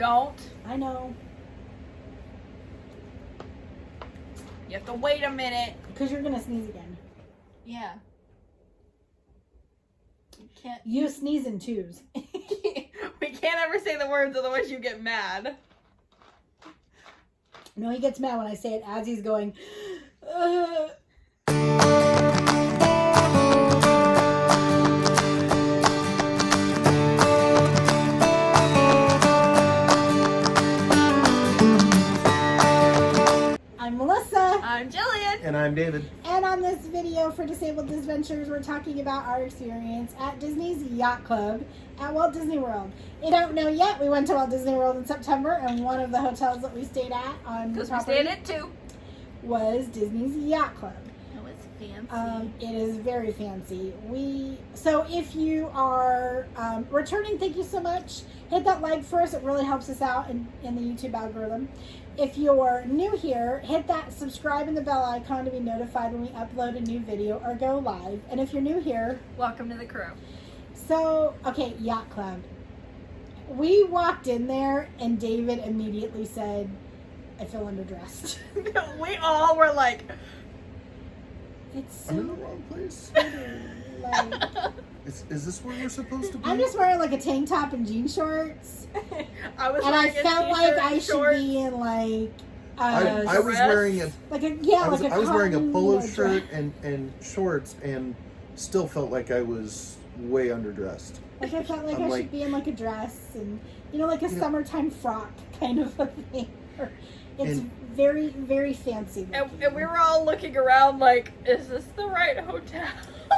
don't. I know. You have to wait a minute. Because you're going to sneeze again. Yeah. You can't. You sneeze in twos. We can't ever say the words, otherwise you get mad. No, he gets mad when I say it as he's going. I'm Melissa. I'm Jillian. And I'm David. And on this video for Disabled Adventures, we're talking about our experience at Disney's Yacht Club at Walt Disney World. If you don't know yet, we went to Walt Disney World in September, and one of the hotels that we stayed at on the Because we property stayed at 2. was Disney's Yacht Club. It was fancy. It is very fancy. So if you are returning, thank you so much. Hit that like for us. It really helps us out in the YouTube algorithm. If you're new here, hit that subscribe and the bell icon to be notified when we upload a new video or go live. And if you're new here, Welcome to the crew. so, okay, Yacht Club. We walked in there and David immediately said, I feel underdressed. We all were like, It's I'm in the so wrong place. pretty. Like, Is this where we're supposed to be? I'm just wearing like a tank top and jean shorts. I was And I wearing a felt like t-shirt I and should shorts. be in like I was dress. wearing a like a yeah, I was, like a I was wearing a cotton polo dress. shirt and shorts and still felt like I was way underdressed. Like I felt like I'm I like- should be in like a dress and like a summertime frock kind of a thing. It's And- very, very fancy. And we were all looking around like, is this the right hotel?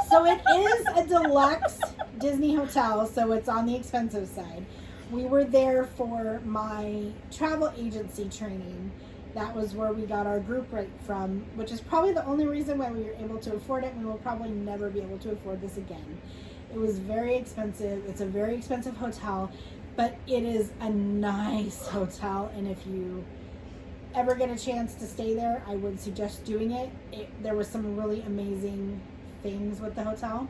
So it is a deluxe Disney hotel, so it's on the expensive side. We were there for my travel agency training. That was where we got our group rate from, which is probably the only reason why we were able to afford it. We will probably never be able to afford this again. It was very expensive. It's a very expensive hotel, but it is a nice hotel, and if you ever get a chance to stay there, I would suggest doing it. There was some really amazing things with the hotel.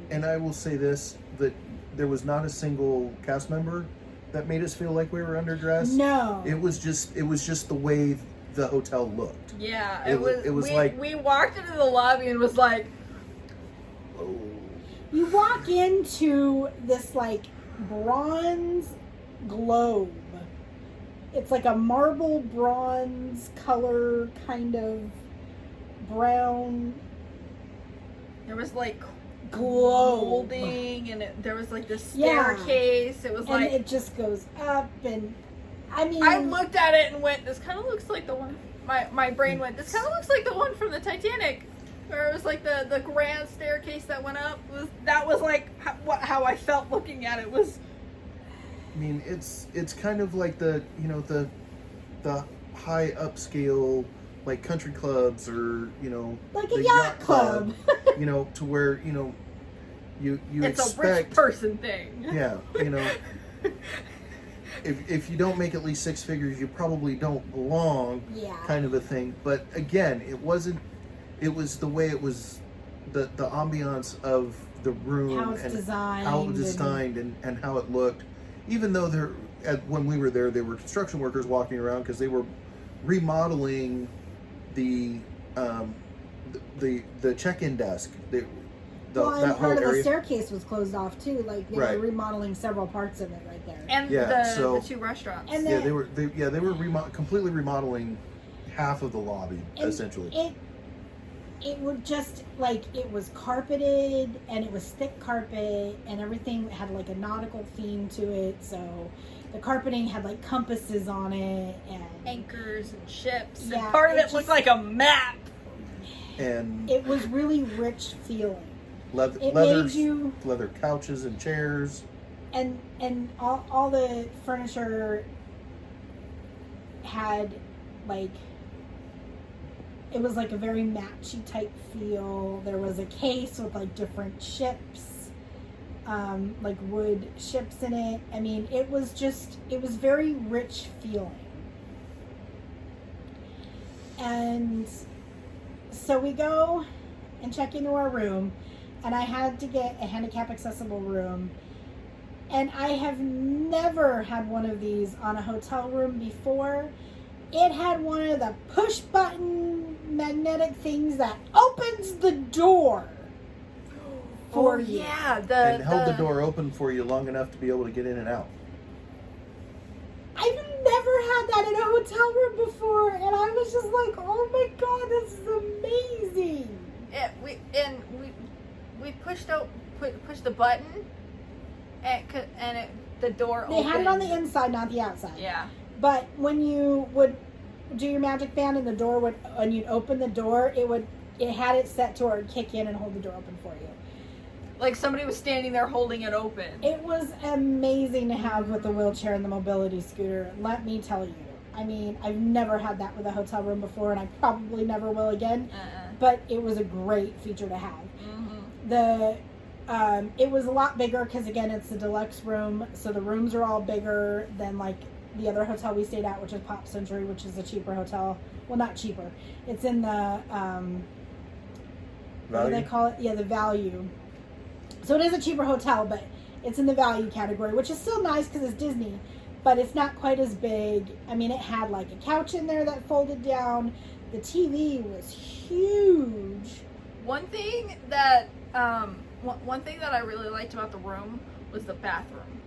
And I will say this, that there was not a single cast member that made us feel like we were underdressed. No. It was just the way the hotel looked. Yeah, It was like- we walked into the lobby and was like, Oh. You walk into this like bronze globe. It's like a marble bronze color, kind of brown there was like globe. molding and there was like this Yeah. staircase. It was And like, it just goes up, and I mean, I looked at it and went, this kind of looks like the one, my brain went, this kind of looks like the one from the Titanic. Where it was like the grand staircase that went up. That was like how I felt looking at it was. I mean, it's kind of like the high upscale like country clubs or like the a yacht club. to where you It's expect a rich person thing. yeah if you don't make at least six figures you probably don't belong Yeah. kind of a thing. But again, it was the way it was, the ambiance of the room How it's and designed how it was and- designed and how it looked. Even though when we were there were construction workers walking around because they were remodeling the check-in desk. Well, and that whole part of the area. staircase was closed off too. Like they Right. were remodeling several parts of it right there. And Yeah, the two restaurants. And Yeah, then- they were completely remodeling half of the lobby And essentially. It would just like it was carpeted and it was thick carpet and everything had like a nautical theme to it. So the carpeting had like compasses on it and Anchors and ships. Yeah, and part of it it looked just- like a map. And it was really rich feeling. leather It made you leather couches and chairs. and all the furniture had like it was like a very matchy type feel. There was a case with like different ships, like wood ships in it. I mean, it was very rich feeling. And so we go and check into our room, and I had to get a handicap accessible room. And I have never had one of these on a hotel room before. It had one of the push button magnetic things that opens the door for you. Yeah, and held the door open for you long enough to be able to get in and out. I've never had that in a hotel room before, and I was just like, "Oh my god, this is amazing!" We pushed the button, and the door They opened. had it on the inside, not the outside. Yeah. But when you would do your magic band and the door would, and you'd open the door, it had it set to where it would kick in and hold the door open for you. Like somebody was standing there holding it open. It was amazing to have with the wheelchair and the mobility scooter. Let me tell you. I mean, I've never had that with a hotel room before, and I probably never will again. But it was a great feature to have. Mm-hmm. It was a lot bigger because, again, it's a deluxe room, so the rooms are all bigger than like the other hotel we stayed at, which is Pop Century, which is a cheaper hotel. Well, not cheaper. It's in the what do they call it? Yeah, the value. So it is a cheaper hotel, but it's in the value category, which is still nice because it's Disney, but it's not quite as big. I mean, it had like a couch in there that folded down. The TV was huge. One thing that I really liked about the room was the bathroom.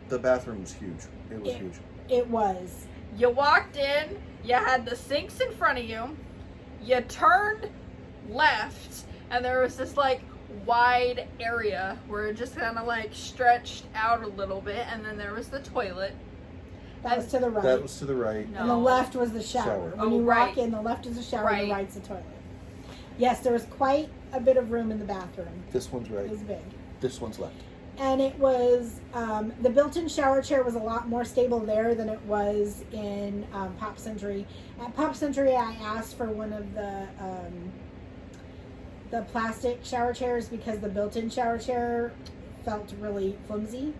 The bathroom was huge. It was huge. It was. You walked in, you had the sinks in front of you, you turned left, and there was this like wide area where it just kind of like stretched out a little bit, and then there was the toilet. That was to the right. That was to the right. No. And the left was the shower. When you walk in, the left is the shower, and the right's the toilet. Yes, there was quite a bit of room in the bathroom. This one's right. It was big. This one's left. And it was, the built-in shower chair was a lot more stable there than it was in Pop Century. At Pop Century, I asked for one of the plastic shower chairs because the built-in shower chair felt really flimsy.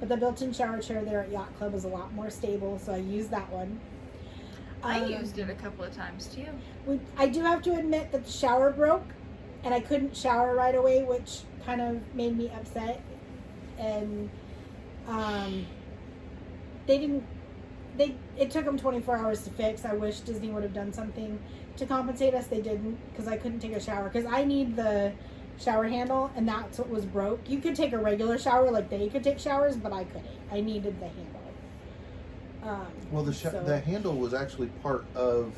But the built-in shower chair there at Yacht Club is a lot more stable, so I used that one. I used it a couple of times too. I do have to admit that the shower broke, and I couldn't shower right away, which kind of made me upset. And it took them 24 hours to fix. I wish Disney would have done something to compensate us. They didn't, because I couldn't take a shower, because I need the shower handle, and that's what was broke. You could take a regular shower, like they could take showers, but I couldn't. I needed the handle. Well, the handle was actually part of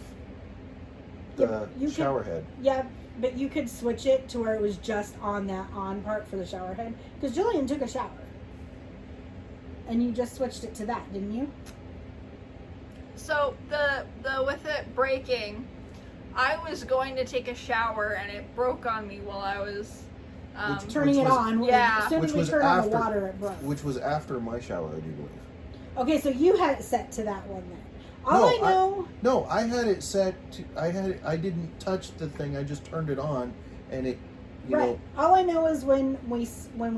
the shower head. Yeah, but you could switch it to where it was just on that on part for the shower head. Because Julian took a shower. And you just switched it to that, didn't you? So the with it breaking, I was going to take a shower and it broke on me while I was turning it on. Yeah. As soon as we turned on the water, it broke. Which was after my shower, I do believe. Okay, so you had it set to that one then. I had it set to. I didn't touch the thing. I just turned it on, and it. You know. All I know is when we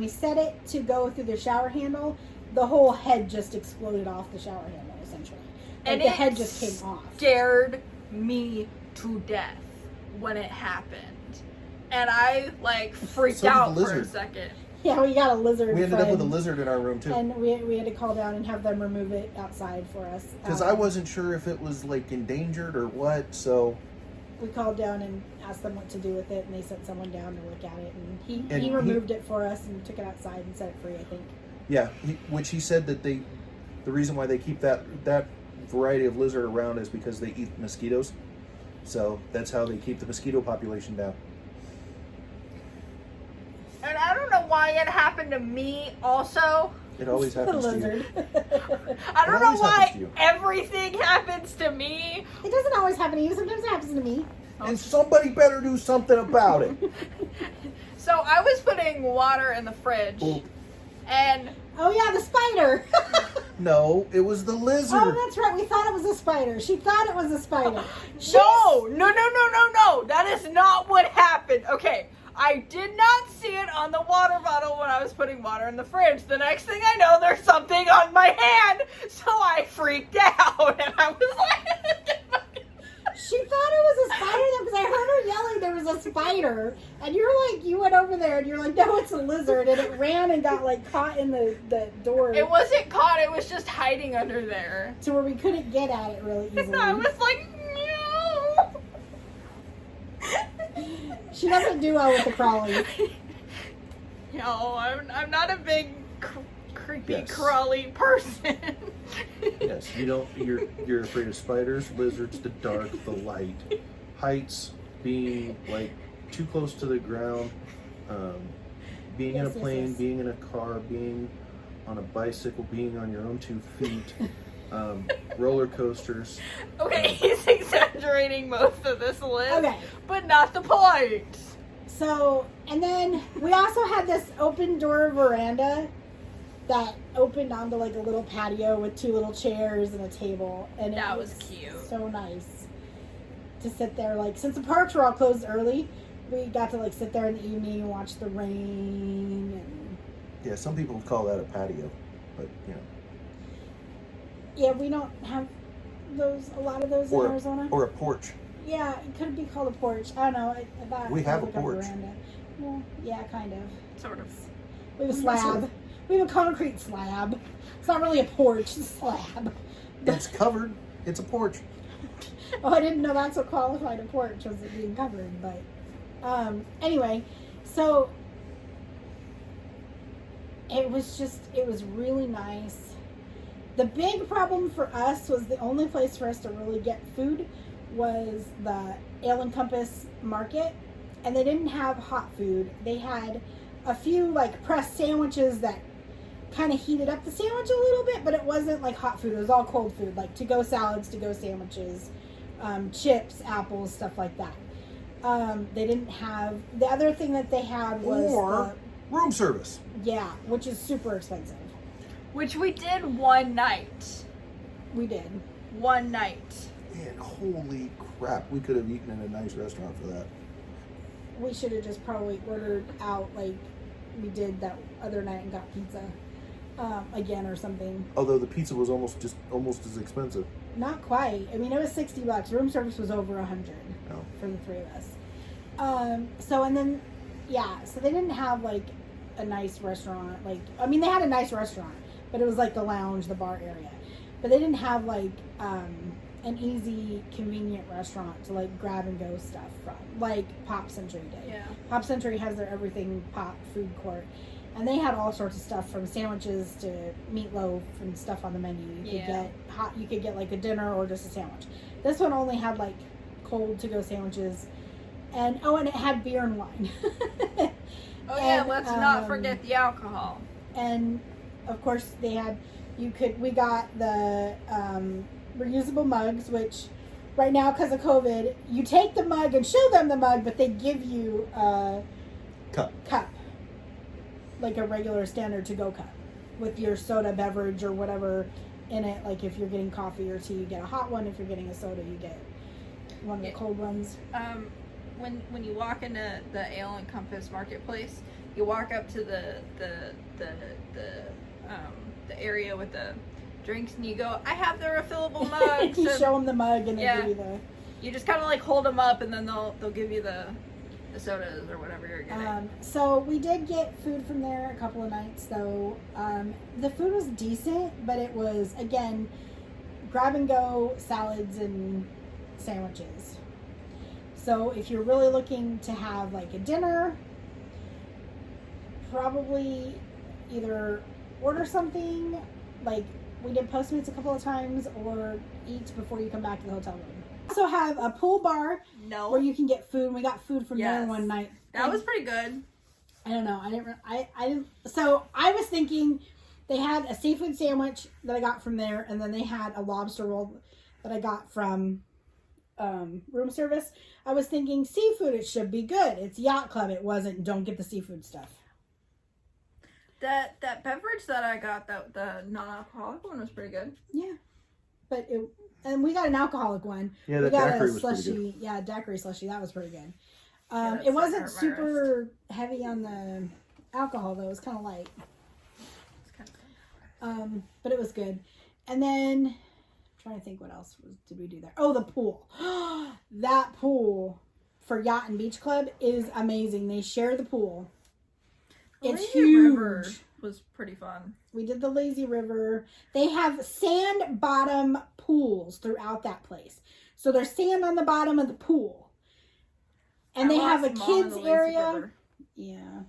set it to go through the shower handle, the whole head just exploded off the shower handle, essentially. Like, and the head just came off. Scared me to death when it happened, and I like freaked out for a second. Yeah, we got a lizard. We ended up with a lizard in our room too, and we had to call down and have them remove it outside for us because I wasn't sure if it was like endangered or what. So we called down and asked them what to do with it, and they sent someone down to look at it, and he removed it for us and took it outside and set it free, I think. Yeah, which he said that the reason why they keep that variety of lizard around is because they eat mosquitoes. So that's how they keep the mosquito population down. And I don't know why it happened to me also. It always happens to you. I don't know why everything happens to me. It doesn't always happen to you. Sometimes it happens to me. And somebody better do something about it. So I was putting water in the fridge. Ooh. And... Oh yeah, the spider. No, it was the lizard. Oh, that's right. We thought it was a spider. She thought it was a spider. No. That is not what happened. Okay. I did not see it on the water bottle when I was putting water in the fridge. The next thing I know, there's something on my hand. So I freaked out. And I was like... She thought it was a spider though, because I heard her yelling there was a spider. And you're like, you went over there and you're like, no, it's a lizard. And it ran and got like caught in the door. It wasn't caught, it was just hiding under there. To where we couldn't get at it really easily. And I was like, no. She doesn't do well with the crawlies. No, I'm not a big creepy Yes. crawly person. Yes, you don't. You're afraid of spiders, lizards, the dark, the light, heights, being like too close to the ground, being in a Yes, plane, yes. being in a car, being on a bicycle, being on your own 2 feet, roller coasters. Okay, he's exaggerating most of this list, Okay. but not the point. So, and then we also had this open door veranda that opened onto like a little patio with 2 little chairs and a table. And That it was cute. So nice to sit there. Like, since the parks were all closed early, we got to like sit there in the evening and watch the rain. And Yeah, some people would call that a patio, but you know. yeah, we don't have a lot of those in Arizona. Or a porch. Yeah, it could be called a porch. I don't know. I thought We have a like porch. veranda. Well, yeah, kind of. Sort of. We have a slab. We have a concrete slab. It's not really a porch, it's a slab. It's covered. It's a porch. Oh, I didn't know that's what qualified a porch, was it being covered. But anyway, so it was really nice. The big problem for us was the only place for us to really get food was the Ale and Compass Market, and they didn't have hot food. They had a few like pressed sandwiches that kind of heated up the sandwich a little bit, but it wasn't like hot food. It was all cold food, like to-go salads, to-go sandwiches, chips, apples, stuff like that. They didn't have, the other thing that they had was Room service. yeah, which is super expensive. Which we did one night. We did. One night. And holy crap, we could have eaten in a nice restaurant for that. We should have just probably ordered out like we did that other night and got pizza again or something. Although the pizza was almost as expensive. Not quite. I mean, it was $60. Room service was over $100 No. for the 3 of us. So and then yeah, so they didn't have like a nice restaurant. Like, I mean, they had a nice restaurant, but it was like the lounge, the bar area. But they didn't have like an easy, convenient restaurant to like grab and go stuff from, like Pop Century did. Yeah. Pop Century has their everything pop food court, and they had all sorts of stuff from sandwiches to meatloaf and stuff on the menu. You could get hot. You could get like a dinner or just a sandwich. This one only had like cold to go sandwiches, and it had beer and wine. Oh yeah, And, let's not forget the alcohol. And of course they had. We got the reusable mugs, which right now because of COVID, you take the mug and show them the mug, but they give you a cup, like a regular standard to-go cup with your soda beverage or whatever in it. Like if you're getting coffee or tea, you get a hot one. If you're getting a soda, you get one of the cold ones. When you walk into the Ale and Compass Marketplace, you walk up to the area with the drinks, and you go, "I have the refillable mugs." You show them the mug, and they give you the. You just kind of like hold them up, and then they'll give you the sodas or whatever you're getting. So we did get food from there a couple of nights, though. The food was decent, but it was again grab and go salads and sandwiches. So if you're really looking to have like a dinner, probably either order something, like we did Postmates a couple of times, or eat before you come back to the hotel room. Also have a pool bar where you can get food. We got food from there one night. That was pretty good. I don't know. I didn't. So I was thinking they had a seafood sandwich that I got from there, and then they had a lobster roll that I got from room service. I was thinking seafood, it should be good. It's Yacht Club. It wasn't. Don't get the seafood stuff. That beverage that I got, the non-alcoholic one, was pretty good. Yeah, but and we got an alcoholic one. Yeah, we the got daiquiri a was slushy. pretty good. Yeah, daiquiri slushy. That was pretty good. Yeah, it wasn't super heavy on the alcohol though. It was kind of light. But it was good. And then I'm trying to think what else did we do there. Oh, the pool. That pool for Yacht and Beach Club is amazing. They share the pool. It's Lazy huge. River was pretty fun. We did the lazy river. They have sand bottom pools throughout that place. So there's sand on the bottom of the pool. And they have a kids area. River. Yeah.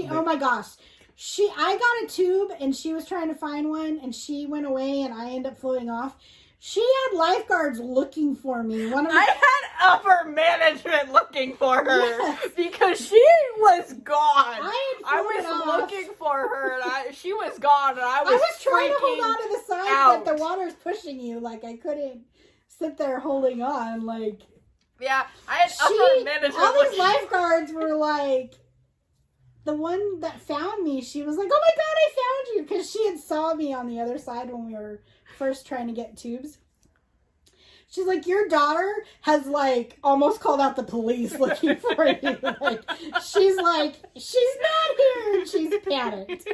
Oh my gosh. I got a tube and she was trying to find one and she went away and I ended up floating off. She had lifeguards looking for me. I had upper management looking for her because she was gone. I was looking for her and she was gone and I was trying to hold on to the side out. that the water's pushing you. Like I couldn't sit there holding on. Like yeah, I had upper management. All these lifeguards were like, the one that found me, she was like, "Oh my God, I found you!" Because she had saw me on the other side when we were first trying to get tubes. She's like, "Your daughter has like almost called out the police looking for you." Like, she's like, "She's not here." And she's panicked.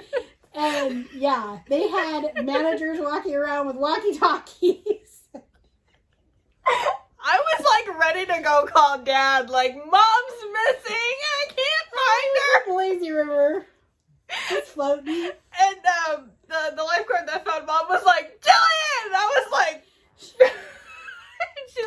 And yeah, they had managers walking around with walkie-talkies. I was like ready to go call Dad. Like, Mom's missing. I can't find her. Lazy River. It's floating. And the lifeguard that found Mom was like, "Jillian!" And I was like, she's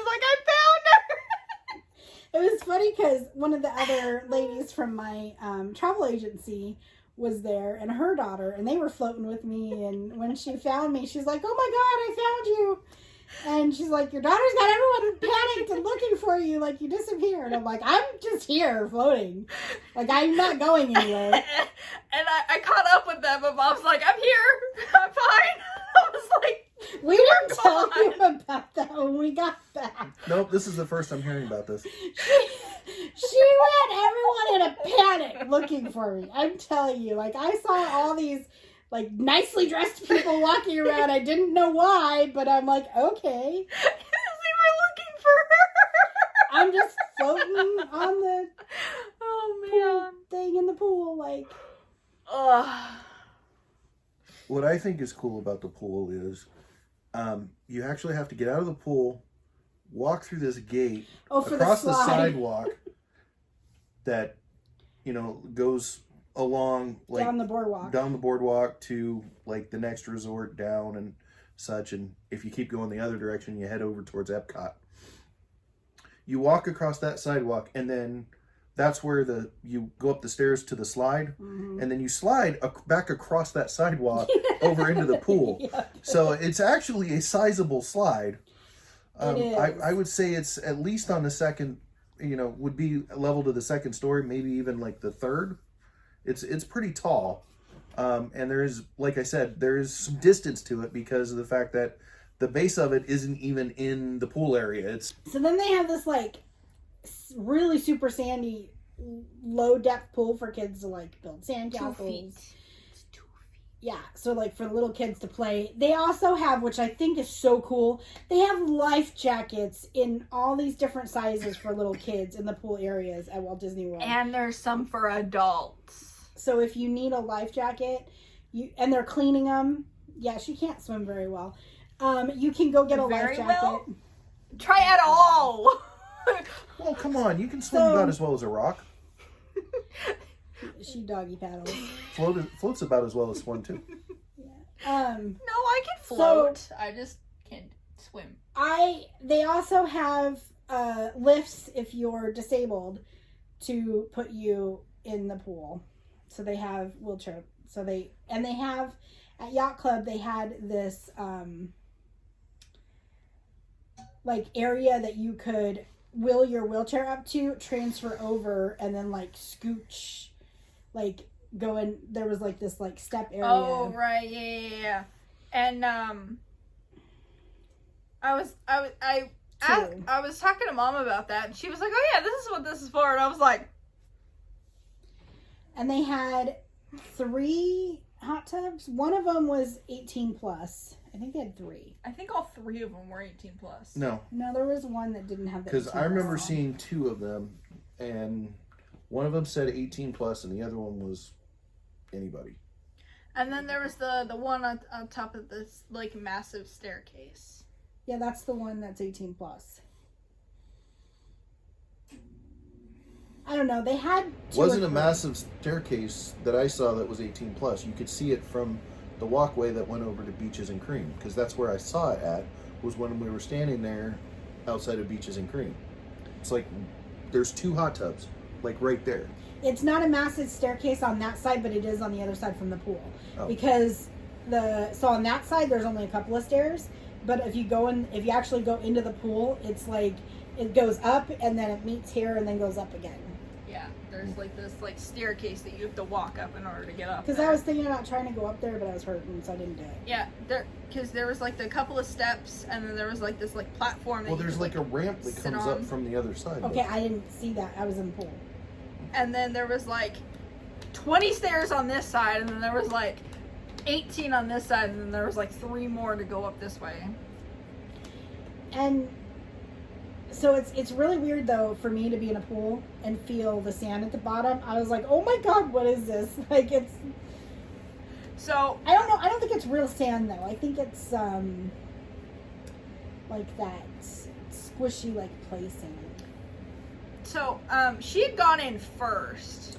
like, "I found her." It was funny because one of the other ladies from my travel agency was there and her daughter, and they were floating with me. And when she found me, she's like, "Oh my God, I found you." And she's like, "Your daughter's got everyone panicked and looking for you, like you disappeared." I'm like, "I'm just here floating. Like, I'm not going anywhere." And I caught up with them, and Mom's like, "I'm here. I'm fine." I was like, "We didn't tell you about that when we got back." Nope, this is the first I'm hearing about this. She had everyone in a panic looking for me. I'm telling you, like, I saw all these like nicely dressed people walking around. I didn't know why, but I'm like, okay. They were looking for her. I'm just floating on the pool thing in the pool, like. What I think is cool about the pool is you actually have to get out of the pool, walk through this gate across the sidewalk that, goes along like down the boardwalk to like the next resort down and such. And if you keep going the other direction, you head over towards Epcot. You walk across that sidewalk, and then that's where you go up the stairs to the slide, and then you slide back across that sidewalk over into the pool. Yeah. So it's actually a sizable slide. I would say it's at least on the second, would be level to the second story, maybe even like the third. It's pretty tall. And there is, like I said, there is some distance to it because of the fact that the base of it isn't even in the pool area. So then they have this like really super sandy, low depth pool for kids to like build sandcastles. 2 feet. It's 2 feet. Yeah, so like for little kids to play. They also have, which I think is so cool, they have life jackets in all these different sizes for little kids in the pool areas at Walt Disney World. And there's some for adults. So if you need a life jacket, and they're cleaning them. Yeah, she can't swim very well. You can go get a life jacket. Well? Try at all. Well, come on. You can swim about as well as a rock. She doggy paddles. Floats about as well as swim too. Yeah. No, I can float. So, I just can't swim. They also have lifts if you're disabled to put you in the pool. So they have wheelchair. They have at Yacht Club, they had this like area that you could wheel your wheelchair up to, transfer over, and then like scooch, like go in. There was like this like step area. Oh right, yeah. And I was talking to Mom about that, and she was like, "Oh yeah, this is what this is for," and I was like. And they had 3 hot tubs. One of them was 18 plus. I think they had 3. I think all 3 of them were 18 plus. No, there was one that didn't have the. Because I remember seeing 2 of them, and one of them said 18 plus, and the other one was anybody. And then there was the one on top of this like massive staircase. Yeah, that's the one that's 18 plus. I don't know. They had Wasn't a massive staircase that I saw that was 18 plus. You could see it from the walkway that went over to Beaches and Cream, because that's where I saw it at, was when we were standing there outside of Beaches and Cream. It's like there's 2 hot tubs, like right there. It's not a massive staircase on that side, but it is on the other side from the pool. Oh. Because so on that side there's only a couple of stairs, but if you actually go into the pool, it's like it goes up and then it meets here and then goes up again. Yeah, there's like this like staircase that you have to walk up in order to get up. Because I was thinking about trying to go up there, but I was hurting, so I didn't do it. Yeah, because there was like a couple of steps, and then there was like this like platform. That Well, there's like a ramp that comes up from the other side. Okay, I didn't see that. I was in the pool. And then there was like 20 stairs on this side, and then there was like 18 on this side, and then there was like 3 more to go up this way. And so it's really weird though for me to be in a pool and feel the sand at the bottom. I was like, oh my god, what is this? Like it's. So I don't know. I don't think it's real sand though. I think it's like that squishy like place in it. So she had gone in first,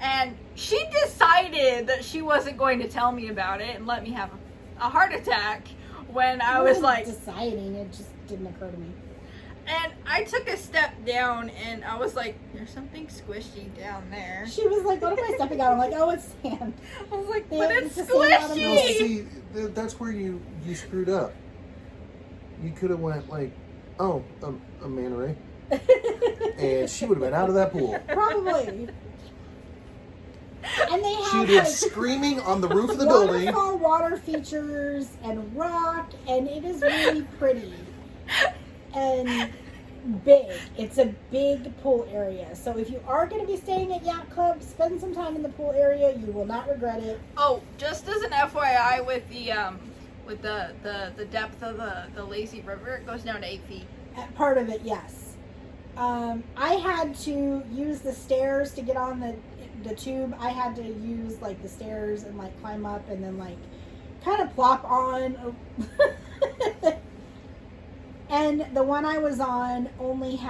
and she decided that she wasn't going to tell me about it and let me have a heart attack when I was like deciding. It just didn't occur to me. And I took a step down, and I was like, there's something squishy down there. She was like, what am I stepping on? I'm like, oh, it's sand. I was like, Yeah, but it's it's the sand bottom. No, squishy! see, that's where you screwed up. You could have went like, oh, a manta ray, and she would have been out of that pool. Probably. And they She have would have been like screaming on the roof of the building. waterfall water features and rock, and it is really pretty. And big. It's a big pool area. So if you are going to be staying at Yacht Club, spend some time in the pool area. You will not regret it. Oh, just as an FYI, with the depth of the lazy river, it goes down to 8 feet. Part of it, yes. I had to use the stairs to get on the tube. I had to use like the stairs and like climb up and then like kind of plop on. And the one I was on only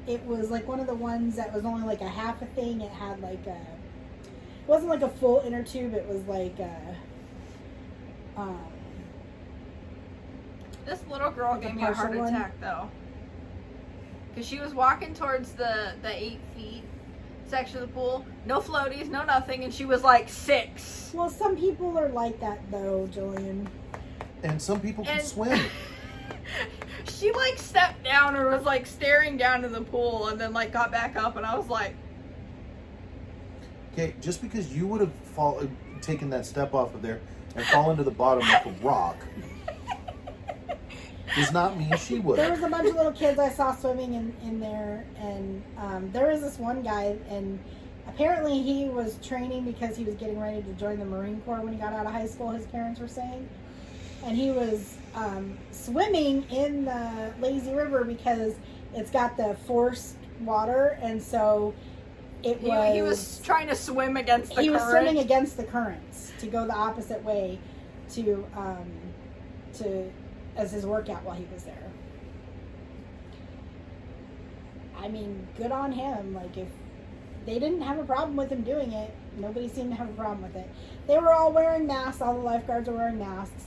it was like one of the ones that was only like a half a thing. It had like it wasn't like a full inner tube. It was like This little girl Like a gave me a heart partial one? attack though, because she was walking towards the 8 feet section of the pool, no floaties, no nothing, and she was like 6. well, some people are like that though, Jillian. And some people can And- swim. She like stepped down and was like staring down in the pool, and then like got back up, and I was like, Okay, just because you would have taken that step off of there and fallen to the bottom of a rock does not mean she would. There was a bunch of little kids I saw swimming in there, and there was this one guy, and apparently he was training because he was getting ready to join the Marine Corps when he got out of high school, his parents were saying. And he was swimming in the lazy river because it's got the forced water, and so he was trying to swim against the current. He was swimming against the currents to go the opposite way to as his workout while he was there. I mean, good on him. Like, if they didn't have a problem with him doing it, nobody seemed to have a problem with it. They were all wearing masks. All the lifeguards were wearing masks.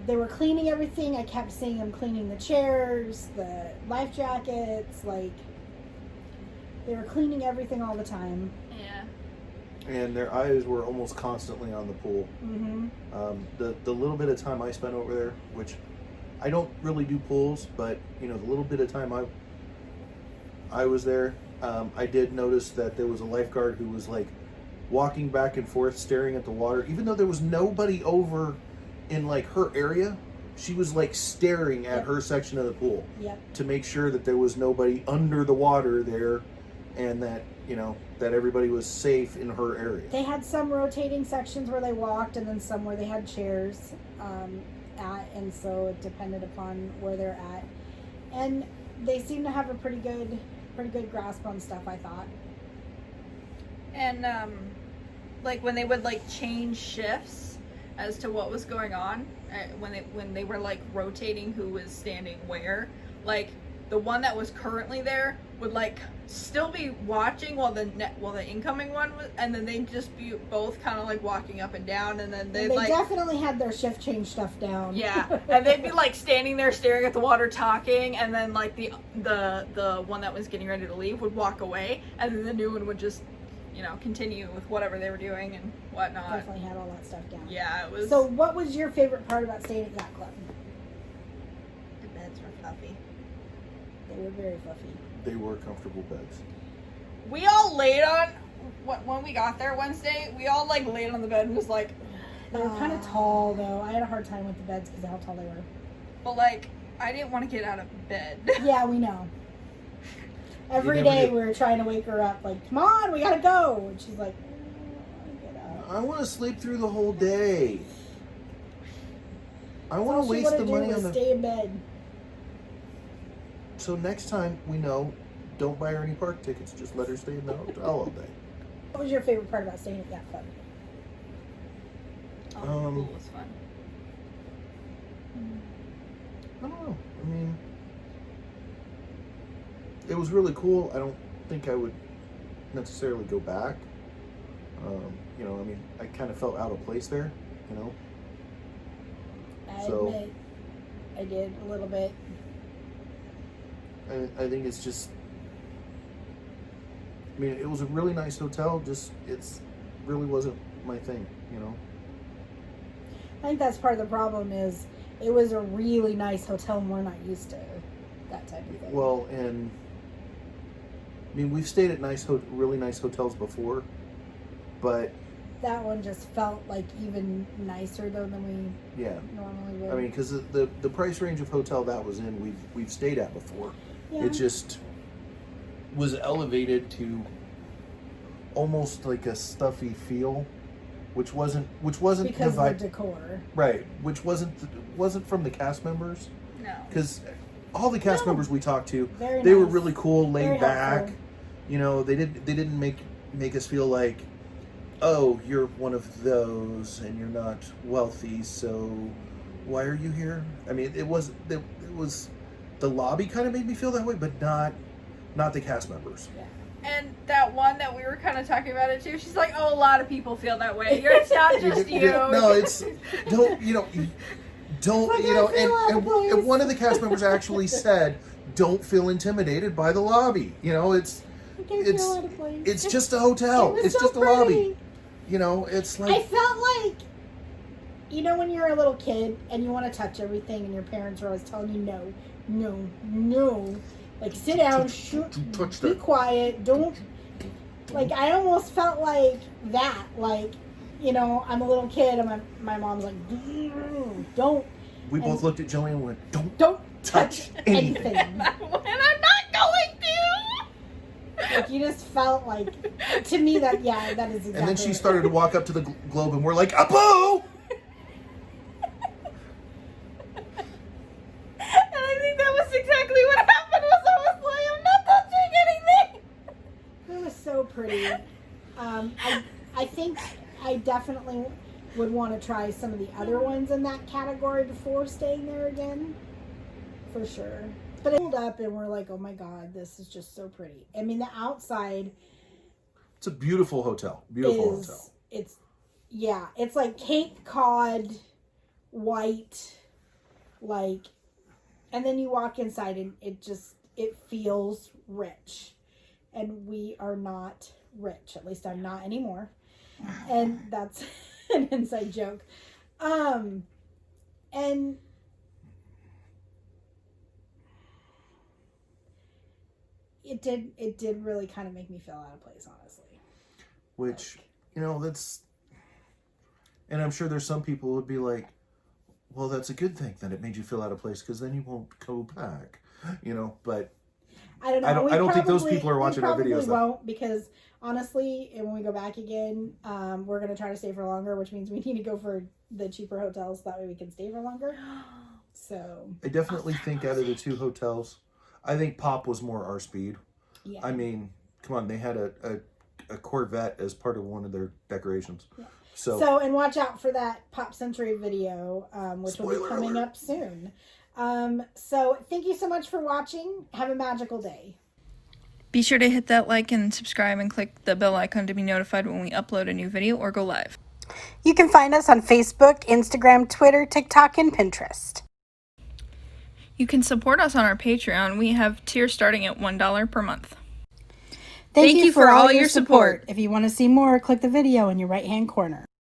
They were cleaning everything. I kept seeing them cleaning the chairs, the life jackets. Like, they were cleaning everything all the time. Yeah. And their eyes were almost constantly on the pool. Mm-hmm. The little bit of time I spent over there, which I don't really do pools, but the little bit of time I was there, I did notice that there was a lifeguard who was like walking back and forth, staring at the water, even though there was nobody over in like her area. She was like staring at her section of the pool to make sure that there was nobody under the water there, and that that everybody was safe in her area. They had some rotating sections where they walked, and then some where they had chairs at, and so it depended upon where they're at. And they seem to have a pretty good grasp on stuff, I thought. And like when they would like change shifts, as to what was going on when they were like rotating who was standing where. Like the one that was currently there would like still be watching while the incoming one was, and then they'd just be both kind of like walking up and down, and then they like definitely had their shift change stuff down. Yeah, and they'd be like standing there staring at the water talking, and then like the one that was getting ready to leave would walk away, and then the new one would just, you know, continue with whatever they were doing and whatnot. Definitely had all that stuff down. Yeah, it was. So what was your favorite part about staying at Yacht Club? The beds were fluffy. They were very fluffy. They were comfortable beds. We all laid on, when we got there Wednesday, we all like laid on the bed and was like, They were kind of tall though. I had a hard time with the beds because of how tall they were. but like, I didn't want to get out of bed. Yeah, we know. Every day we were trying to wake her up, like, come on, we gotta go. And she's like, I get up. I want to sleep through the whole day. I want to waste the money on the. Stay in bed. So next time we know, don't buy her any park tickets. Just let her stay in the hotel all day. What was your favorite part about staying at Yacht Club? Oh, the pool was fun. I don't know. I mean, it was really cool. I don't think I would necessarily go back. You know, I mean, I kind of felt out of place there, you know. I admit, I did a little bit. I think it's just, I mean, it was a really nice hotel, just, it's really wasn't my thing, you know. I think that's part of the problem is it was a really nice hotel and we're not used to that type of thing. Well, and I mean, we've stayed at really nice hotels before, but that one just felt like even nicer though than we normally would. I mean, because the price range of hotel that was in, we've stayed at before. Yeah. It just was elevated to almost like a stuffy feel, which wasn't because of the decor, right? Which wasn't from the cast members. No, because all the cast members we talked to, Very they were nice. really cool, laid Very back. helpful. You know, they didn't make us feel like, oh, you're one of those and you're not wealthy, so why are you here? I mean, it was the lobby kind of made me feel that way, but not the cast members. Yeah. and that one that we were kind of talking about it too, she's like, oh, a lot of people feel that way. It's not just you. No, it's don't you know and one of the cast members actually said, don't feel intimidated by the lobby. You know, it's just a hotel. It's so just a pretty. lobby. You know, it's like I felt like, you know, when you're a little kid and you want to touch everything and your parents are always telling you no, like sit down, be quiet, don't. Like I almost felt like that, like, you know, I'm a little kid and my mom's like, don't. We both looked at Jillian and went, Don't touch anything. And I'm not going to. Like you just felt like, to me that is exactly. And then she it. started to walk up to the globe and we're like, Apo! And I think that was exactly what happened. Was I was like, I'm not touching anything. It was so pretty. I think I definitely would want to try some of the other ones in that category before staying there again, for sure. But it pulled up and we're like, oh my god, this is just so pretty. I mean, the outside. It's a beautiful hotel. Beautiful hotel. It's like Cape Cod, white, like, and then you walk inside and it feels rich, and we are not rich. At least I'm not anymore, and that's an inside joke. And it did really kind of make me feel out of place, honestly. Which, you know, that's, and I'm sure there's some people who would be like, well, that's a good thing that it made you feel out of place because then you won't go back, you know, but I don't know. I don't think those people are watching our videos. We won't, because honestly, and when we go back again, we're going to try to stay for longer, which means we need to go for the cheaper hotels. That way we can stay for longer. So I definitely think out of the two hotels, I think Pop was more our speed. yeah. I mean, come on, they had a Corvette as part of one of their decorations. Yeah. So, and watch out for that Pop Century video, which will be Spoiler coming alert. up soon. So thank you so much for watching. Have a magical day. Be sure to hit that like and subscribe and click the bell icon to be notified when we upload a new video or go live. You can find us on Facebook, Instagram, Twitter, TikTok, and Pinterest. You can support us on our Patreon. We have tiers starting at $1 per month. Thank you for all your support. If you want to see more, click the video in your right-hand corner.